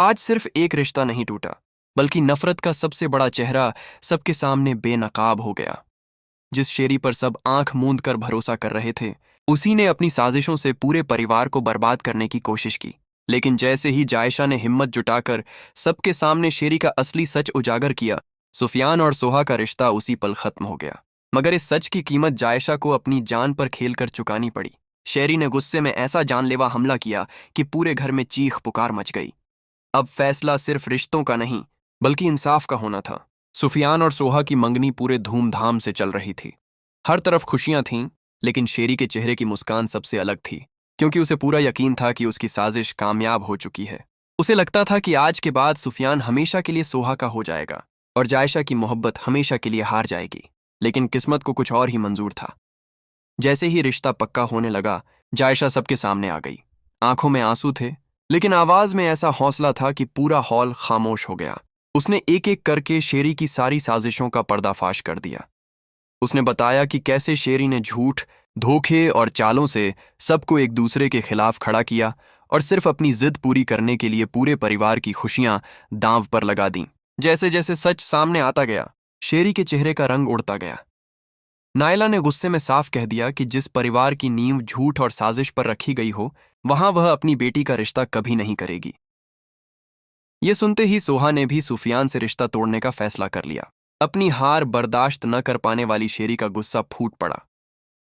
आज सिर्फ एक रिश्ता नहीं टूटा, बल्कि नफरत का सबसे बड़ा चेहरा सबके सामने बेनकाब हो गया। जिस शेरी पर सब आंख मूंद कर भरोसा कर रहे थे, उसी ने अपनी साजिशों से पूरे परिवार को बर्बाद करने की कोशिश की। लेकिन जैसे ही जायशा ने हिम्मत जुटाकर सबके सामने शेरी का असली सच उजागर किया, सुफियान और सोहा का रिश्ता उसी पल खत्म हो गया। मगर इस सच की कीमत जायशा को अपनी जान पर खेलकर चुकानी पड़ी। शेरी ने गुस्से में ऐसा जानलेवा हमला किया कि पूरे घर में चीख पुकार मच गई। अब फैसला सिर्फ रिश्तों का नहीं, बल्कि इंसाफ का होना था। सुफियान और सोहा की मंगनी पूरे धूमधाम से चल रही थी। हर तरफ खुशियां थीं, लेकिन शेरी के चेहरे की मुस्कान सबसे अलग थी, क्योंकि उसे पूरा यकीन था कि उसकी साजिश कामयाब हो चुकी है। उसे लगता था कि आज के बाद सुफियान हमेशा के लिए सोहा का हो जाएगा और जायशा की मोहब्बत हमेशा के लिए हार जाएगी। लेकिन किस्मत को कुछ और ही मंजूर था। जैसे ही रिश्ता पक्का होने लगा, जायशा सबके सामने आ गई। आंखों में आंसू थे, लेकिन आवाज में ऐसा हौसला था कि पूरा हॉल खामोश हो गया। उसने एक एक करके शेरी की सारी साजिशों का पर्दाफाश कर दिया। उसने बताया कि कैसे शेरी ने झूठ, धोखे और चालों से सबको एक दूसरे के खिलाफ खड़ा किया और सिर्फ अपनी जिद पूरी करने के लिए पूरे परिवार की खुशियां दांव पर लगा दी। जैसे जैसे सच सामने आता गया, शेरी के चेहरे का रंग उड़ता गया। नायला ने गुस्से में साफ कह दिया कि जिस परिवार की नींव झूठ और साजिश पर रखी गई हो, वहां वह अपनी बेटी का रिश्ता कभी नहीं करेगी। ये सुनते ही सोहा ने भी सुफियान से रिश्ता तोड़ने का फैसला कर लिया। अपनी हार बर्दाश्त न कर पाने वाली शेरी का गुस्सा फूट पड़ा।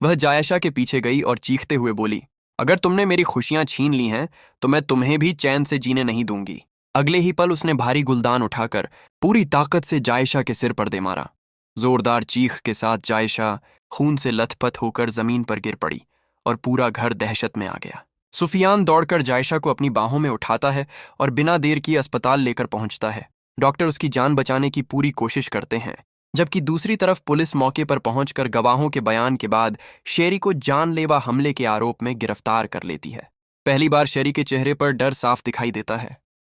वह जायशा के पीछे गई और चीखते हुए बोली, अगर तुमने मेरी खुशियां छीन ली हैं, तो मैं तुम्हें भी चैन से जीने नहीं दूंगी। अगले ही पल उसने भारी गुलदान उठाकर पूरी ताकत से जायशा के सिर पर दे मारा। जोरदार चीख के साथ जायशा खून से लथपथ होकर जमीन पर गिर पड़ी और पूरा घर दहशत में आ गया। सुफियान दौड़कर जायशा को अपनी बाहों में उठाता है और बिना देर किए अस्पताल लेकर पहुंचता है। डॉक्टर उसकी जान बचाने की पूरी कोशिश करते हैं, जबकि दूसरी तरफ पुलिस मौके पर पहुंचकर गवाहों के बयान के बाद शेरी को जानलेवा हमले के आरोप में गिरफ्तार कर लेती है। पहली बार शेरी के चेहरे पर डर साफ दिखाई देता है।